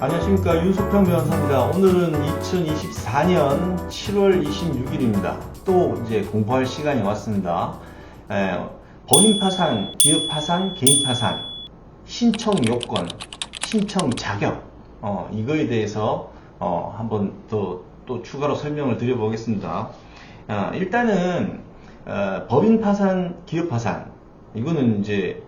안녕하십니까, 윤수평 변호사입니다. 오늘은 2024년 7월 26일입니다. 또 이제 공부할 시간이 왔습니다. 본인 파산, 기업 파산, 개인 파산, 신청 요건, 신청 자격, 이거에 대해서 한번 또 추가로 설명을 드려보겠습니다. 일단은 법인 파산, 기업 파산, 이거는 이제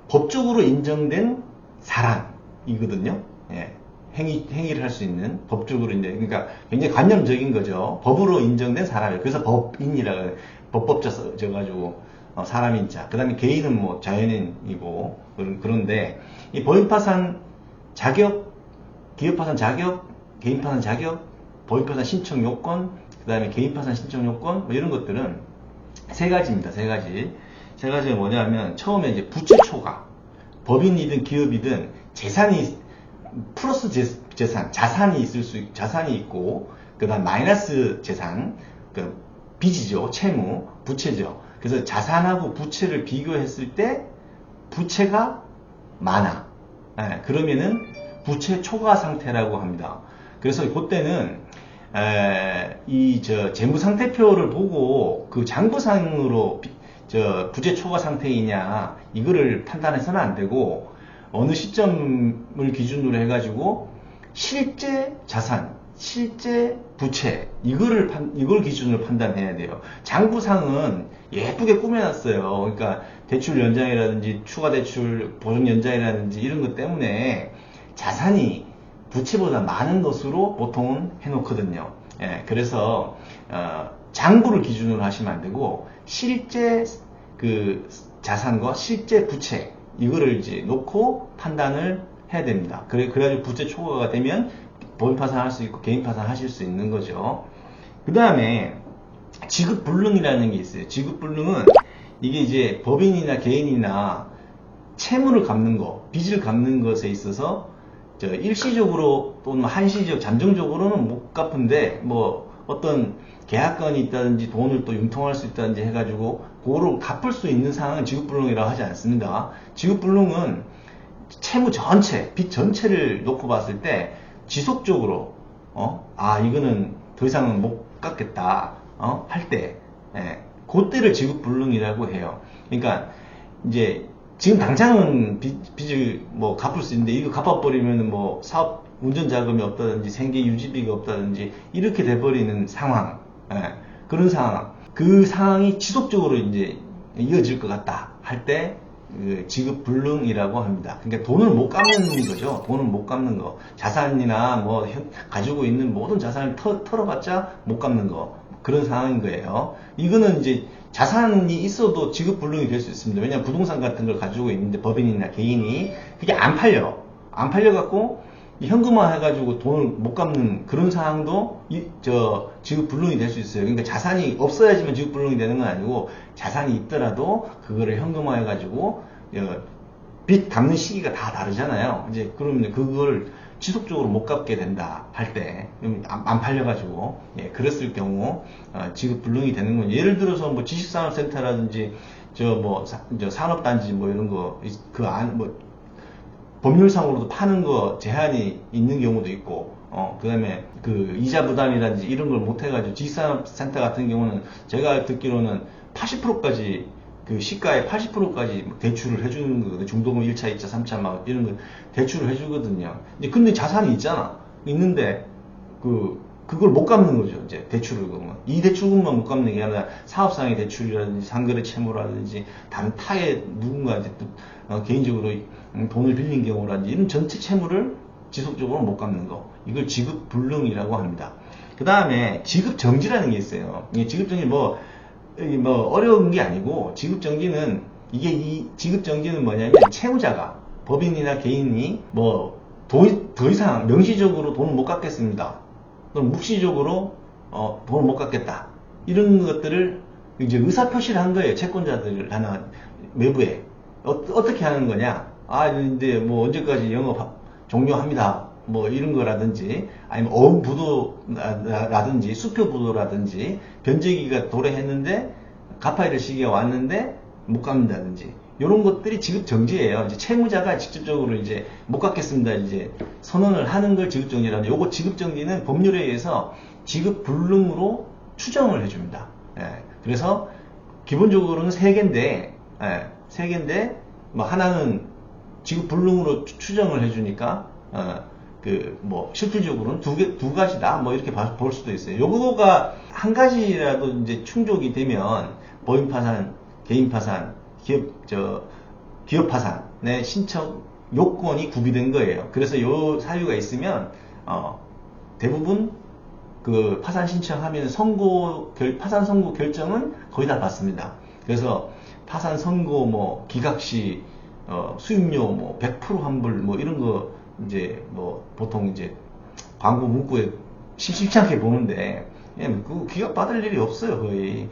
법적으로 인정된 사람이거든요. 예, 행위를 할 수 있는 법적으로 이제, 그러니까 굉장히 관념적인 거죠. 법으로 인정된 사람이에요. 그래서 법인이라고 법법자 써가지고 사람인자. 그 다음에 개인은 뭐 자연인이고 그런데 이 법인 파산 자격, 기업 파산 자격, 개인 파산 자격, 법인 파산 신청 요건, 그 다음에 개인 파산 신청 요건, 뭐 이런 것들은 세 가지입니다. 세 가지. 세 가지가 뭐냐면 처음에 이제 부채 초과. 법인이든 기업이든 재산이 플러스 재산, 자산이 있고, 그 다음 마이너스 재산, 그 빚이죠, 채무, 부채죠. 그래서 자산하고 부채를 비교했을 때 부채가 많아. 그러면은 부채 초과 상태라고 합니다. 그래서 그때는 재무상태표를 보고 그 장부상으로 부채 초과 상태이냐 이거를 판단해서는 안 되고, 어느 시점을 기준으로 해가지고 실제 자산, 실제 부채 이걸 기준으로 판단해야 돼요. 장부상은 예쁘게 꾸며놨어요. 그러니까 대출 연장이라든지 추가 대출 보증 연장이라든지 이런 것 때문에 자산이 부채보다 많은 것으로 보통은 해놓거든요. 그래서 장부를 기준으로 하시면 안 되고 실제 그 자산과 실제 부채 이거를 이제 놓고 판단을 해야 됩니다. 그래가지고 부채 초과가 되면 법인 파산할 수 있고 개인 파산하실 수 있는 거죠. 그 다음에 지급불능이라는 게 있어요. 지급불능은 이게 이제 법인이나 개인이나 채무를 갚는 거, 빚을 갚는 것에 있어서 일시적으로 또는 한시적, 잠정적으로는 못 갚은데 뭐 어떤 계약건이 있다든지 돈을 또 융통할 수 있다든지 해가지고 그거를 갚을 수 있는 상황은 지급불능이라고 하지 않습니다. 지급불능은 채무 전체, 빚 전체를 놓고 봤을 때 지속적으로 이거는 더 이상은 못 갚겠다 할 때, 그때를 지급불능이라고 해요. 그러니까 이제 지금 당장은 빚을 뭐 갚을 수 있는데 이거 갚아버리면 뭐 사업 운전 자금이 없다든지 생계 유지비가 없다든지 이렇게 돼버리는 상황, 그런 상황, 그 상황이 지속적으로 이제 이어질 것 같다 할 때 지급불능이라고 합니다. 그러니까 돈을 못 갚는 거죠. 돈을 못 갚는 거, 자산이나 뭐 가지고 있는 모든 자산을 털어봤자 못 갚는 거, 그런 상황인 거예요. 이거는 이제 자산이 있어도 지급불능이 될 수 있습니다. 왜냐하면 부동산 같은 걸 가지고 있는데 법인이나 개인이 그게 안 팔려갖고 현금화 해가지고 돈을 못 갚는 그런 상황도 지급불능이 될 수 있어요. 그러니까 자산이 없어야지만 지급불능이 되는 건 아니고, 자산이 있더라도 그거를 현금화 해가지고 빚 갚는 시기가 다 다르잖아요. 이제 그러면 그걸 지속적으로 못 갚게 된다 할 때, 안 팔려가지고, 그랬을 경우 지급불능이 되는 건, 예를 들어서 뭐 지식산업센터라든지 산업단지 뭐 이런 거 법률상으로도 파는 거 제한이 있는 경우도 있고, 그 다음에 그 이자 부담이라든지 이런 걸 못 해가지고, 지식산업센터 같은 경우는 제가 듣기로는 80%까지 그 시가의 80%까지 대출을 해주는 거거든요. 중도금 1차, 2차, 3차 막 이런 거 대출을 해주거든요. 근데 자산이 있는데 그걸 못 갚는 거죠. 이제 대출을 그러면 이 대출금만 못 갚는 게 아니라 사업상의 대출이라든지 상거래 채무라든지 다른 타의 누군가한테 또 개인적으로 돈을 빌린 경우라든지 이런 전체 채무를 지속적으로 못 갚는 거, 이걸 지급불능이라고 합니다. 그 다음에 지급정지라는 게 있어요. 지급정지 뭐 어려운 게 아니고, 지급정지는 이 지급정지는 뭐냐면 채무자가 법인이나 개인이 뭐 더 이상 명시적으로 돈을 못 갚겠습니다, 그럼 묵시적으로 돈을 못 갚겠다, 이런 것들을 이제 의사표시를 한 거예요. 채권자들 하나 외부에 어떻게 하는 거냐, 근데 뭐 언제까지 영업 종료합니다, 뭐 이런 거라든지, 아니면 어부도라든지 수표부도라든지 변제기가 도래했는데 갚아야 될 시기가 왔는데 못 갚는다든지, 이런 것들이 지급 정지예요. 이제 채무자가 직접적으로 이제 못 갚겠습니다. 이제 선언을 하는 걸 지급 정지라는데, 요거 지급 정지는 법률에 의해서 지급 불능으로 추정을 해줍니다. 예, 그래서 기본적으로는 세 개인데, 세 개인데 뭐 하나는 지급 불능으로 추정을 해주니까 뭐 실질적으로는 두 가지다 뭐 이렇게 볼 수도 있어요. 요거가 한 가지라도 이제 충족이 되면 법인 파산, 개인 파산, 기업 파산의 신청 요건이 구비된 거예요. 그래서 요 사유가 있으면 대부분 그 파산 신청하면 파산 선고 결정은 거의 다 받습니다. 그래서 파산 선고 뭐 기각시 수임료 뭐 100% 환불 뭐 이런 거 이제 뭐 보통 이제 광고 문구에 심심치 않게 보는데, 그 기각 받을 일이 없어요. 거의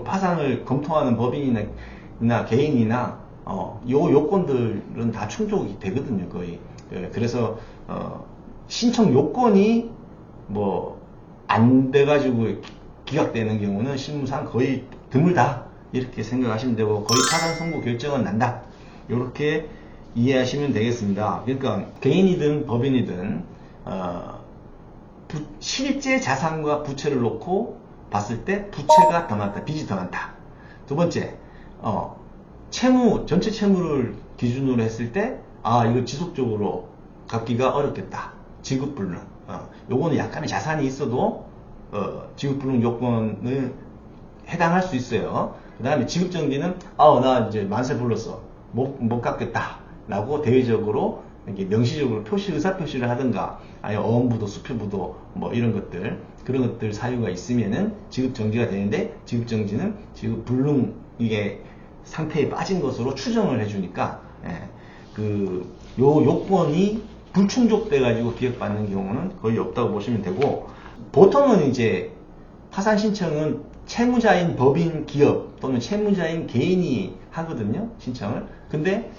파산을 검토하는 법인이나 개인이나 요 요건들은 다 충족이 되거든요. 거의. 그래서 신청 요건이 뭐 안 돼가지고 기각되는 경우는 실무상 거의 드물다 이렇게 생각하시면 되고, 거의 파산 선고 결정은 난다 이렇게 이해하시면 되겠습니다. 그러니까 개인이든 법인이든 실제 자산과 부채를 놓고 봤을 때 부채가 더 많다, 빚이 더 많다. 두 번째, 전체 채무를 기준으로 했을 때 이거 지속적으로 갚기가 어렵겠다. 지급불능. 요거는 약간의 자산이 있어도 지급불능 요건을 해당할 수 있어요. 그 다음에 지급정지는 나 이제 만세 불렀어, 못 갚겠다 라고 대외적으로 이렇게 명시적으로 의사표시를 하든가, 아니면 어원부도 수표부도 뭐 이런 것들, 그런 것들 사유가 있으면은 지급정지가 되는데, 지급정지는 지급불능 이게 상태에 빠진 것으로 추정을 해주니까, 요 요건이 불충족돼 가지고 기각받는 경우는 거의 없다고 보시면 되고, 보통은 이제 파산 신청은 채무자인 법인, 기업 또는 채무자인 개인이 하거든요, 신청을. 근데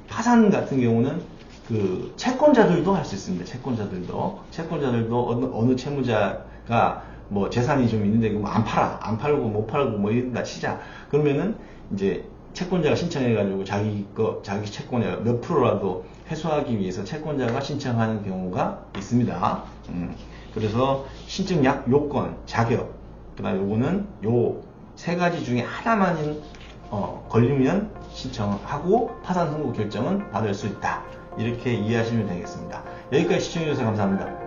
파산 같은 경우는 그 채권자들도 할 수 있습니다. 채권자들도 어느 채무자가 뭐 재산이 좀 있는데 안 팔고 못 팔고 뭐 이런다 치자. 그러면은 이제 채권자가 신청해가지고 자기 채권의 몇 프로라도 회수하기 위해서 채권자가 신청하는 경우가 있습니다. 그래서 신청 요건, 자격, 그다음에 요거는 요 세 가지 중에 하나만 걸리면 신청하고 파산 선고 결정은 받을 수 있다. 이렇게 이해하시면 되겠습니다. 여기까지 시청해주셔서 감사합니다.